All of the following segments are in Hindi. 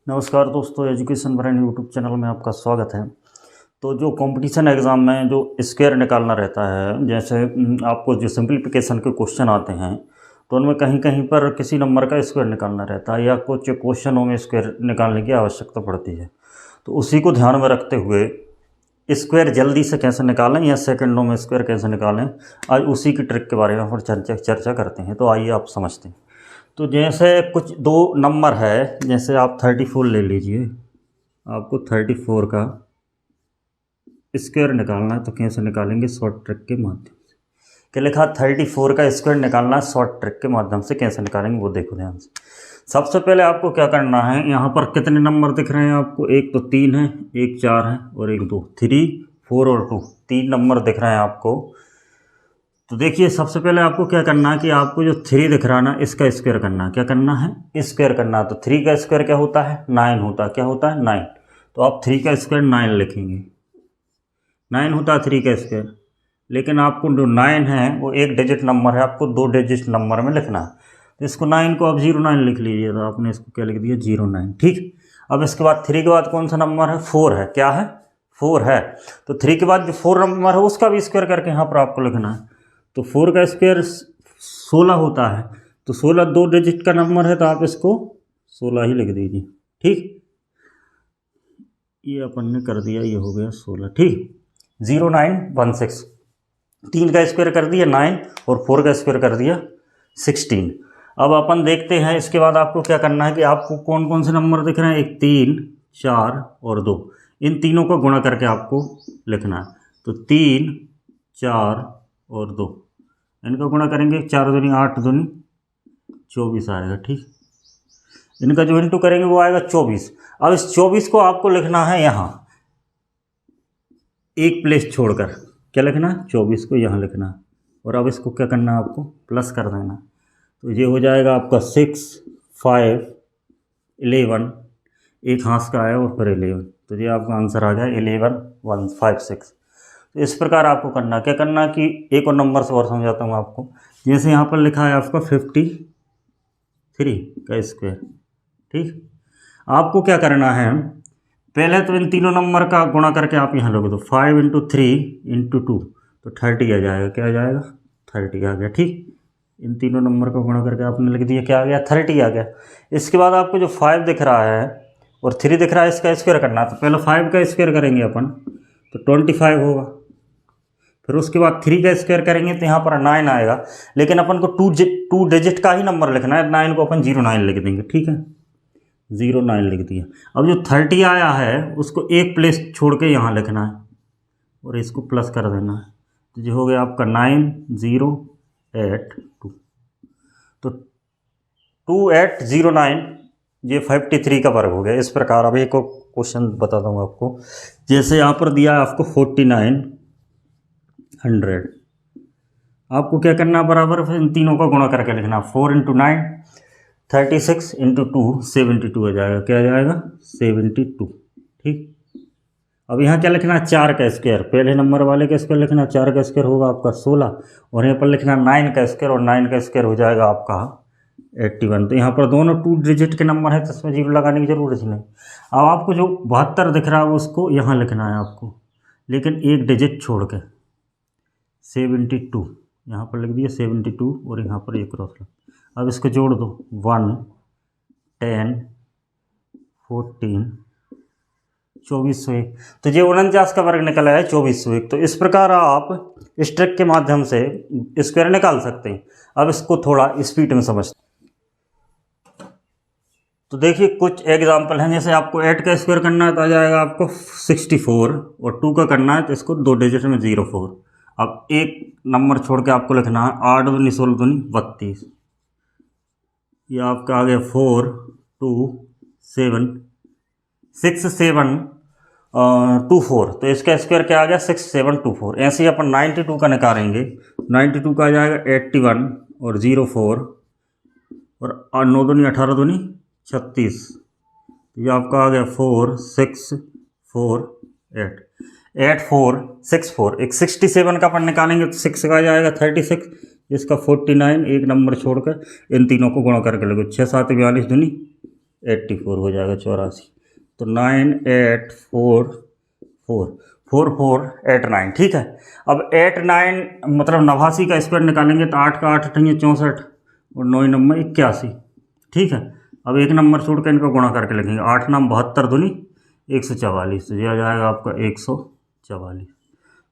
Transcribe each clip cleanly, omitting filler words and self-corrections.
नमस्कार दोस्तों, एजुकेशन ब्रांड यूट्यूब चैनल में आपका स्वागत है। तो जो कंपटीशन एग्ज़ाम में जो स्क्वायर निकालना रहता है, जैसे आपको जो सिंपलीफिकेशन के क्वेश्चन आते हैं तो उनमें कहीं कहीं पर किसी नंबर का स्क्वायर निकालना रहता है या कुछ क्वेश्चनों में स्क्वायर निकालने की आवश्यकता पड़ती है। तो उसी को ध्यान में रखते हुए स्क्वायर जल्दी से कैसे निकालें या सेकंडों में स्क्वायर कैसे निकालें, आज उसी की ट्रिक के बारे में हम चर्चा करते हैं। तो आइए आप समझते हैं। तो जैसे कुछ दो नंबर है, जैसे आप 34 ले लीजिए। आपको 34 का स्क्वायर निकालना है तो कैसे निकालेंगे? शॉर्ट ट्रिक के माध्यम से। क्या लिखा? 34 का स्क्वायर निकालना है शॉर्ट ट्रिक के माध्यम से। कैसे निकालेंगे वो देखो ध्यान से। सबसे पहले आपको क्या करना है, यहाँ पर कितने नंबर दिख रहे हैं आपको? एक तो 3 है, एक 4 है और एक 2। 3, 4 और 2, 3 नंबर दिख रहे हैं आपको। तो देखिए, सबसे पहले आपको क्या करना है कि आपको जो 3 दिख रहा है ना, इसका स्क्वायर करना है। क्या करना है? स्क्वायर करना है। तो 3 का स्क्वायर क्या होता है? 9 होता है। क्या होता है? 9। तो आप 3 का स्क्वायर 9 लिखेंगे। 9 होता है 3 का स्क्वायर। लेकिन आपको जो 9 है वो एक डिजिट नंबर है, आपको 2 डिजिट नंबर में लिखना है। तो इसको 9 को आप 09 लिख लीजिए। तो आपने इसको क्या लिख दिया? 09। ठीक। अब इसके बाद 3 के बाद कौन सा नंबर है? 4 है। क्या है? 4 है। तो 3 के बाद जो 4 नंबर है उसका भी स्क्वायर करके यहाँ पर आपको लिखना है। तो 4 का स्क्वायर 16 होता है। तो 16 2 डिजिट का नंबर है तो आप इसको 16 ही लिख दीजिए। ठीक, ये अपन ने कर दिया, ये हो गया 16। ठीक, 0916। 3 का स्क्वायर कर दिया 9 और 4 का स्क्वायर कर दिया 16। अब अपन देखते हैं इसके बाद आपको क्या करना है कि आपको कौन कौन से नंबर दिख रहे हैं? एक 3, 4 और 2। इन तीनों को गुणा करके आपको लिखना है। तो 3, 4 और 2, इनका गुणा करेंगे। 4 दूनी 8, दूनी 24 आएगा। ठीक, इनका जो इंटू करेंगे वो आएगा 24। अब इस 24 को आपको लिखना है यहाँ एक प्लेस छोड़कर। क्या लिखना है? 24 को यहाँ लिखना है। और अब इसको क्या करना है? आपको प्लस कर देना। तो ये हो जाएगा आपका 6, 5, 11। एक हाथ का आया और फिर 11। तो ये आपका आंसर आ गया 11, 156। तो इस प्रकार आपको करना। क्या करना कि एक और नंबर से और समझाता हूँ आपको। जैसे यहाँ पर लिखा है आपका 53 का स्क्वायर। ठीक, आपको क्या करना है, पहले तो इन तीनों नंबर का गुणा करके आप यहाँ लोगे। तो 5 × 3 × 2 तो 30 आ जाएगा। क्या आ जाएगा? 30 आ गया। ठीक, इन तीनों नंबर का गुणा करके आपने लिख दिया। क्या आ गया? 30 आ गया। इसके बाद आपको जो 5 दिख रहा है और 3 दिख रहा है, इसका स्क्वायर करना है। तो पहले 5 का स्क्वायर करेंगे अपन, तो 25 होगा। फिर उसके बाद 3 का स्क्वायर करेंगे तो यहाँ पर 9 आएगा। लेकिन अपन को 2 डिजिट का ही नंबर लिखना है। 9 को अपन 09 लिख देंगे। ठीक है, 09 लिख दिया। अब जो 30 आया है उसको एक प्लेस छोड़ के यहाँ लिखना है और इसको प्लस कर देना है। तो जो हो गया आपका 9082। तो 2809 ये 53 का वर्ग हो गया। इस प्रकार अब एक और क्वेश्चन बताता हूँ आपको। जैसे यहाँ पर दिया है आपको 4900। आपको क्या करना? बराबर फिर इन तीनों का गुणा करके लिखना। 4 × 9 36 × 2 72 आ जाएगा। क्या आ जाएगा? 72। ठीक, अब यहाँ क्या लिखना है? 4 का स्क्वायर। पहले नंबर वाले का स्क्वायर लिखना। 4 का स्क्वायर होगा आपका 16 और यहाँ पर लिखना 9 का स्क्वायर, और 9 का स्क्वायर हो जाएगा आपका 81। तो यहाँ पर दोनों 2 डिजिट के नंबर है तो इसमें 0 लगाने की जरूरत ही नहीं। अब आपको जो 72 दिख रहा है उसको यहाँ लिखना है आपको, लेकिन एक डिजिट छोड़ के 72। यहाँ पर लिख दिया 72 और यहाँ पर एक क्रॉस लग। अब इसको जोड़ दो। 1, 10, 14, 2401। तो ये 49 का वर्ग निकला है 2401। तो इस प्रकार आप इस ट्रिक के माध्यम से स्क्वायर निकाल सकते हैं। अब इसको थोड़ा स्पीड में समझते हैं। तो देखिए कुछ एग्जाम्पल हैं। जैसे आपको 8 का स्क्वायर करना है तो आ जाएगा आपको 64, और 2 का करना है तो इसको 2 डिजिट में 04। अब एक नंबर छोड़ के आपको लिखना है 8 दूनी 16 दूनी 32। ये आपका आ गया 4, 2, 7, 6, 7, 2, 4। तो इसका स्क्वायर क्या आ गया? 6, 7, 2, 4। ऐसे ही अपन 92 का निकालेंगे। 92 का आ जाएगा 81 और 04 और 9 दूनी 18 दूनी 36। ये आपका आ गया 4, 6, 4, 8, 8, 4, 6, 4। एक 67 का अपन निकालेंगे तो 6 का आ जाएगा 36, इसका 49। एक नंबर छोड़कर इन तीनों को गुणा करके लगो। 6, 7, 42 दूनी 84 हो जाएगा 84। तो 98444489, ठीक है। अब 89 मतलब 89 का स्क्वायर निकालेंगे तो 8 का 8 अठेंगे 64 और 9 नंबर 81, ठीक है। अब एक नंबर छोड़ कर इनका गुणा करके लिखेंगे, 8 नाम 72 दूनी 144, तो यह आ जाएगा आपका 144।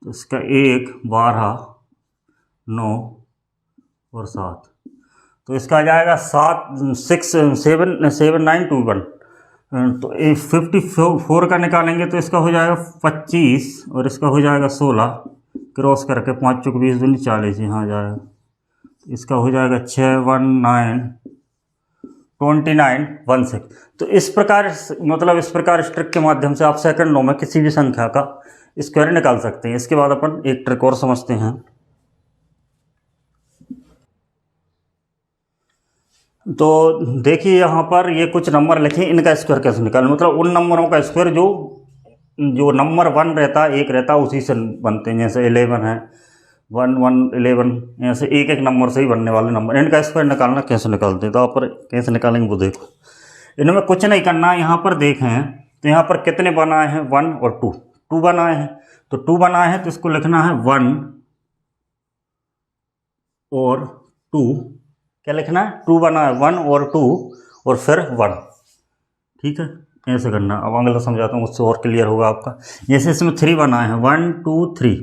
तो इसका 1 12 9 और 7, तो इसका आ जाएगा 7921। तो 54 का निकालेंगे तो इसका हो जाएगा 25 और इसका हो जाएगा 16, क्रॉस करके 5 चौक 20 दूनी 40, यहाँ आ जाएगा। इसका हो जाएगा 6192916। तो इस प्रकार मतलब इस प्रकार इस ट्रिक के माध्यम से आप सेकंडों में किसी भी संख्या का स्क्वायर निकाल सकते हैं। इसके बाद अपन एक ट्रिक और समझते हैं। तो देखिए यहाँ पर ये कुछ नंबर लिखे, इनका स्क्वायर कैसे निकालें, मतलब उन नंबरों का स्क्वायर जो नंबर 1 रहता है, 1 रहता है, उसी से बनते हैं। जैसे 11 है, 1 1 11, ऐसे एक एक नंबर से ही बनने वाले नंबर, इनका स्क्वायर निकालना कैसे निकालते हैं। तो आप पर कैसे निकालेंगे वो देखो। इनमें कुछ नहीं करना है, यहाँ पर देखें तो यहाँ पर कितने बनाए हैं, 1 और 2 बनाए हैं। तो 2 बनाए हैं तो इसको लिखना है 1 और 2, क्या लिखना है, 2 बना है, 1 और 2 और फिर 1, ठीक है। ऐसे करना। अब अगला समझाता हूँ, उससे और क्लियर होगा आपका। जैसे इसमें 3 बनाए हैं, 1 2 3,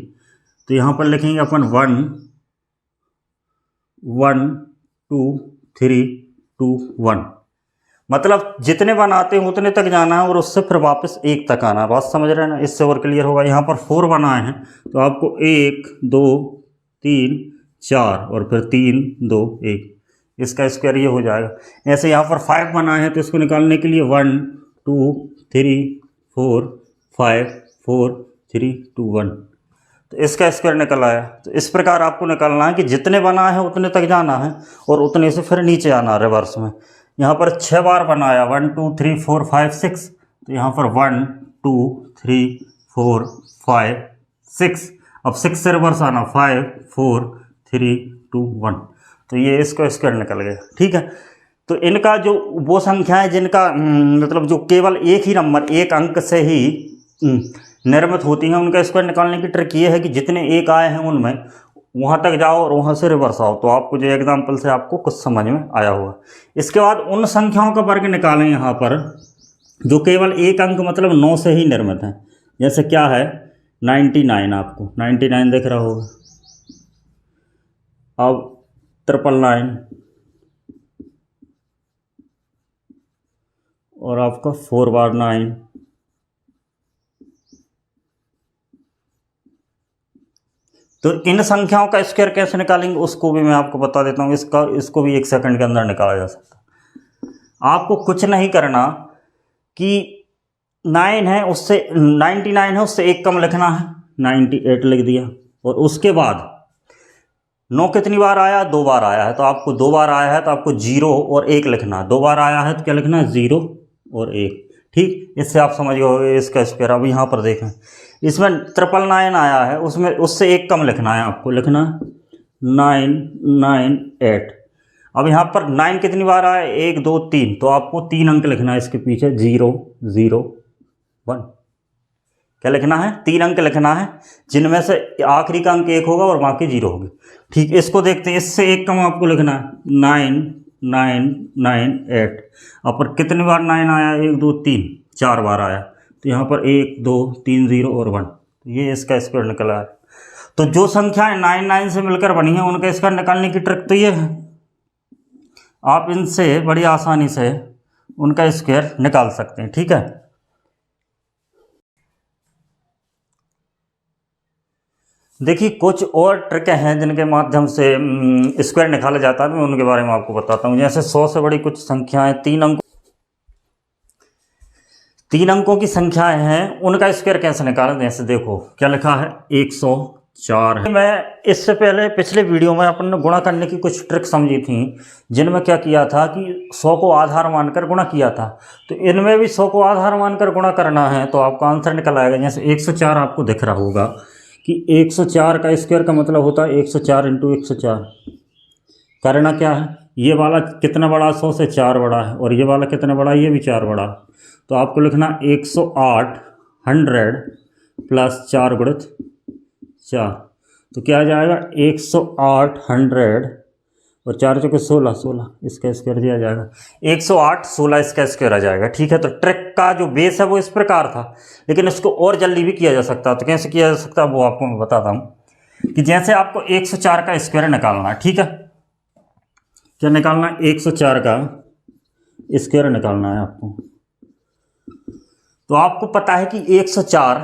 तो यहाँ पर लिखेंगे अपन 1 1 2 3 2 1, मतलब जितने बनाते हैं उतने तक जाना है और उससे फिर वापस 1 तक आना है। बात समझ रहे हैं ना, इससे और क्लियर होगा। यहाँ पर 4 बनाए हैं तो आपको 1 2 3 4 और फिर 3 2 1, इसका स्क्वायर ये हो जाएगा। ऐसे यहाँ पर 5 बनाए हैं तो इसको निकालने के लिए 1 2 3 4 5 4 3 2 1, तो इसका स्क्वायर निकल आया। तो इस प्रकार आपको निकालना है कि जितने बना है उतने तक जाना है और उतने से फिर नीचे आना है रिवर्स में। यहाँ पर 6 बार बनाया, 1 2 3 4 5 6, तो यहाँ पर 1 2 3 4 5 6, अब 6 से रिवर्स आना, 5 4 3 2 1, तो ये इसका स्क्वायर निकल गया, ठीक है। तो इनका जो वो संख्या है जिनका मतलब जो केवल एक ही नंबर, एक अंक से ही निर्मित होती हैं, उनका स्क्वायर निकालने की ट्रिक ये है कि जितने एक आए हैं उनमें वहाँ तक जाओ और वहाँ से रिवर्स आओ। तो आपको जो एग्जाम्पल से आपको कुछ समझ में आया होगा। इसके बाद उन संख्याओं का वर्ग निकालें यहाँ पर जो केवल एक अंक मतलब 9 से ही निर्मित हैं। जैसे क्या है 99, आपको 99 दिख रहा होगा। अब 999 और आपका 4 बार 9, तो इन संख्याओं का स्क्वायर कैसे निकालेंगे उसको भी मैं आपको बता देता हूँ। इसको भी 1 सेकंड के अंदर निकाला जा सकता है। आपको कुछ नहीं करना कि 9 है उससे 99 है उससे 1 कम लिखना है, 98 लिख दिया। और उसके बाद 9 कितनी बार आया, 2 बार आया है, तो आपको 2 बार आया है तो आपको 0 और 1 लिखना है। 2 बार आया है तो क्या लिखना है, 0 और 1, ठीक। इससे आप समझ गए इसका स्क्वायर। अब यहाँ पर देखें, इसमें 999 आया है, उसमें उससे 1 कम लिखना है, आपको लिखना 998। अब यहाँ पर 9 कितनी बार आया, 1 2 3, तो आपको 3 अंक लिखना है इसके पीछे, 0 0 1, क्या लिखना है, 3 अंक लिखना है, जिनमें से आखिरी का अंक 1 होगा और बाकी 0 होगी, ठीक। इसको देखते हैं, इससे 1 कम आपको लिखना है 9998। अब पर कितनी बार 9 आया, 1 2 3, 4 बार आया, तो यहाँ पर 1 2 3 0 और 1, ये इसका स्क्वायर निकला है। तो जो संख्याएं 99 से मिलकर बनी है उनका स्क्वायर निकालने की ट्रिक तो ये है, आप इनसे बड़ी आसानी से उनका स्क्वायर निकाल सकते हैं, ठीक है। देखिए कुछ और ट्रिक हैं जिनके माध्यम से स्क्वायर निकाला जाता है, मैं उनके बारे में आपको बताता हूँ। जैसे 100 से बड़ी कुछ संख्याएं, 3 अंकों की संख्याएं हैं, उनका स्क्वायर कैसे निकालें। जैसे देखो क्या लिखा है, 104 है। मैं इससे पहले पिछले वीडियो में अपन ने गुणा करने की कुछ ट्रिक समझी थी, जिनमें क्या किया था कि 100 को आधार मानकर गुणा किया था। तो इनमें भी 100 को आधार मानकर गुणा करना है तो आपका आंसर निकल आएगा। जैसे 104 आपको दिख रहा होगा कि 104 का स्क्वायर का मतलब होता है 104 × 104। करना क्या है, ये वाला कितना बड़ा 100 से 4 बड़ा है, और ये वाला कितना बड़ा, ये भी 4 बड़ा है। तो आपको लिखना 108 100 प्लस 4 गुणित 4, तो क्या आ जाएगा 108 100 और 4 चौके 16 16, इसका स्क्वायर दिया जाएगा 108 16 इसका स्क्वायर आ जाएगा। ठीक है, तो ट्रिक का जो बेस है वो इस प्रकार था, लेकिन इसको और जल्दी भी किया जा सकता है। तो कैसे किया जा सकता है वो आपको मैं बताता हूँ कि जैसे आपको 104 का स्क्वायर निकालना है। ठीक है, क्या निकालना है, 104 का स्क्वायर निकालना है आपको। तो आपको पता है कि 104,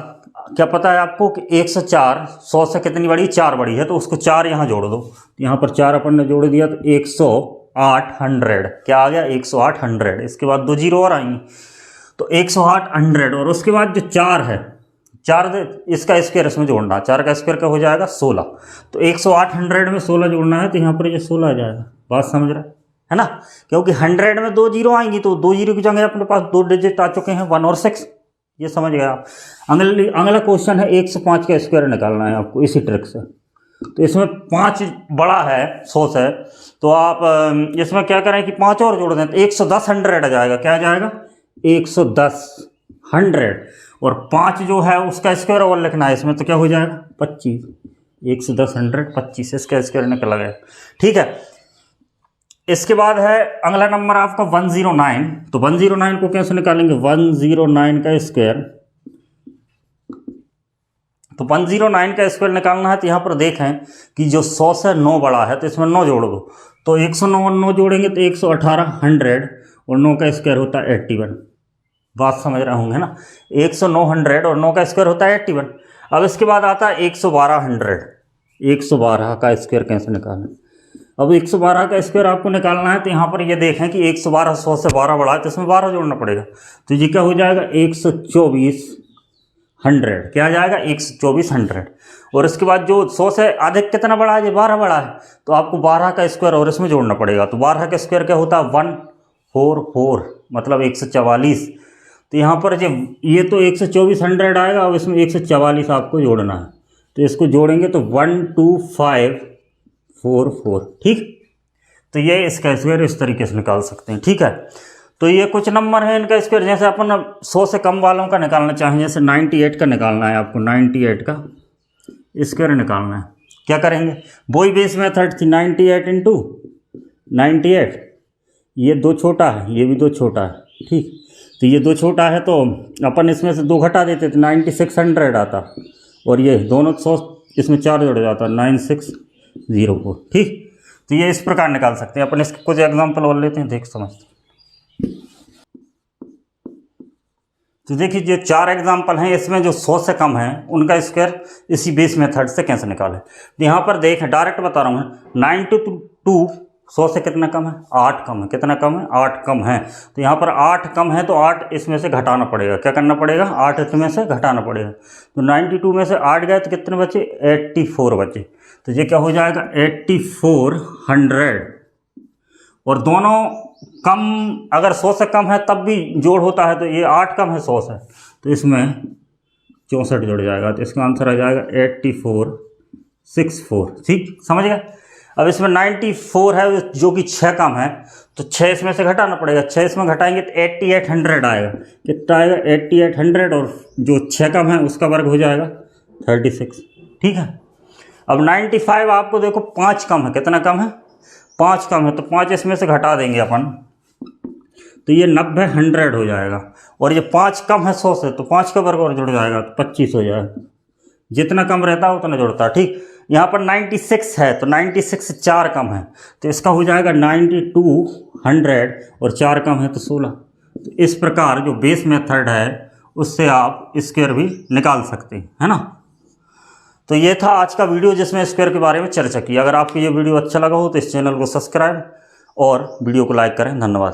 क्या पता है आपको कि 104 100 से कितनी बड़ी, 4 बड़ी है, तो उसको 4 यहाँ जोड़ दो। यहाँ पर 4 अपन ने जोड़ दिया, तो 108 100 क्या आ गया, 108 100। इसके बाद 2 जीरो और आएंगे, तो 108 100, और उसके बाद जो 4 है, 4 इसका स्क्वायर इसमें जोड़ना है। 4 का स्क्वायर क्या हो जाएगा, 16। तो 108 100 में 16 जोड़ना है, तो यहाँ पर ये 16 आ जाएगा। बात समझ रहे है ना, क्योंकि 100 में 2 जीरो आएंगी, तो 2 जीरो की जगह अपने पास 2 डिजिट आ चुके हैं, 1 और 6। ये समझ गए आप। अगला क्वेश्चन है 105 का स्क्वायर निकालना है आपको इसी ट्रिक से। तो इसमें 5 बड़ा है 100 से, तो आप इसमें क्या करें कि 5 और जोड़ दें, तो 110 100 आ जाएगा। क्या आ जाएगा, 110 100, और 5 जो है उसका स्क्वायर और लिखना है इसमें, तो क्या हो जाएगा 25। 110 100 25, इसका स्क्वायर निकल गया। ठीक है, इसके बाद है अगला नंबर आपका 109। तो 109 को कैसे निकालेंगे, 109 का स्क्वायर। तो 109 का स्क्वायर निकालना है, तो यहाँ पर देखें कि जो 100 से 9 बड़ा है, तो इसमें 9 जोड़ दो। तो 109 और 9 जोड़ेंगे तो 118 100, और 9 का स्क्वायर होता है 81। बात समझ रहे होंगे ना, 109 100 और 9 का स्क्वायर होता है 81। अब इसके बाद आता है 112 100। 112 का स्क्वायर कैसे निकालें, अब 112 का स्क्वायर आपको निकालना है, तो यहाँ पर ये देखें कि 112 100 से 12 बड़ा है, तो इसमें 12 जोड़ना पड़ेगा। तो ये क्या हो जाएगा, 124 100। क्या आ जाएगा, 124 100। और इसके बाद जो 100 से अधिक कितना बड़ा है, ये 12 बड़ा है, तो आपको 12 का स्क्वायर और इसमें जोड़ना पड़ेगा। तो 12 का स्क्वायर क्या होता है, 144, मतलब 144। तो यहाँ पर जब ये तो 124 100 आएगा, अब इसमें 144 आपको जोड़ना है, तो इसको जोड़ेंगे तो 12544। ठीक, तो ये इसका स्क्वायर इस तरीके से निकाल सकते हैं। ठीक है, तो ये कुछ नंबर है इनका स्क्वायर। जैसे अपन 100 से कम वालों का निकालना चाहें, जैसे 98 का निकालना है आपको, 98 का स्क्वायर निकालना है, क्या करेंगे, वही बेस मेथड थी, 98 इंटू 98। ये 2 छोटा है, ये भी 2 छोटा है। ठीक, तो ये 2 छोटा है, तो अपन इसमें से 2 घटा देते तो 9600 आता, और ये दोनों 100 इसमें 4 जोड़ जाता 9604। ठीक, तो ये इस प्रकार निकाल सकते हैं अपन। इसके कुछ एग्जाम्पल और लेते हैं, देख समझते हैं। तो देखिए जो 4 एग्जाम्पल हैं, इसमें जो 100 से कम है उनका स्क्वायर इसी बेस मेथड से कैसे निकालें। तो यहाँ पर देखें, डायरेक्ट बता रहा हूँ, 92 100 से कितना कम है, 8 कम है। कितना कम है, 8 कम है। तो यहाँ पर 8 कम है, तो 8 इसमें से घटाना पड़ेगा। क्या करना पड़ेगा, 8 इसमें से घटाना पड़ेगा। तो 92 में से 8 गए तो कितने बचे, 84 बचे। तो ये क्या हो जाएगा, 8400। और दोनों कम, अगर 100 से कम है तब भी जोड़ होता है, तो ये 8 कम है 100 से, तो इसमें 64 जुड़ जाएगा। तो इसका आंसर आ जाएगा 8464। ठीक, समझ गए। अब इसमें 94 है जो कि 6 कम है, तो 6 इसमें से घटाना पड़ेगा। 6 इसमें घटाएंगे तो 8800 आएगा। कितना आएगा, 8800, और जो 6 कम है उसका वर्ग हो जाएगा 36। ठीक है, अब 95 आपको देखो 5 कम है। कितना कम है, 5 कम है, तो 5 इसमें से घटा देंगे अपन, तो ये 90 100 हो जाएगा। और ये 5 कम है 100 से, तो 5 का वर्ग और जुड़ जाएगा, तो 25 हो जाएगा। जितना कम रहता है उतना जुड़ता है। ठीक, यहाँ पर 96 है, तो 96 से 4 कम है, तो इसका हो जाएगा 9200, और 4 कम है तो 16। तो इस प्रकार जो बेस मेथड है उससे आप स्क्वायर भी निकाल सकते हैं, है ना। तो ये था आज का वीडियो जिसमें स्क्वायर के बारे में चर्चा की। अगर आपको ये वीडियो अच्छा लगा हो तो इस चैनल को सब्सक्राइब और वीडियो को लाइक करें। धन्यवाद।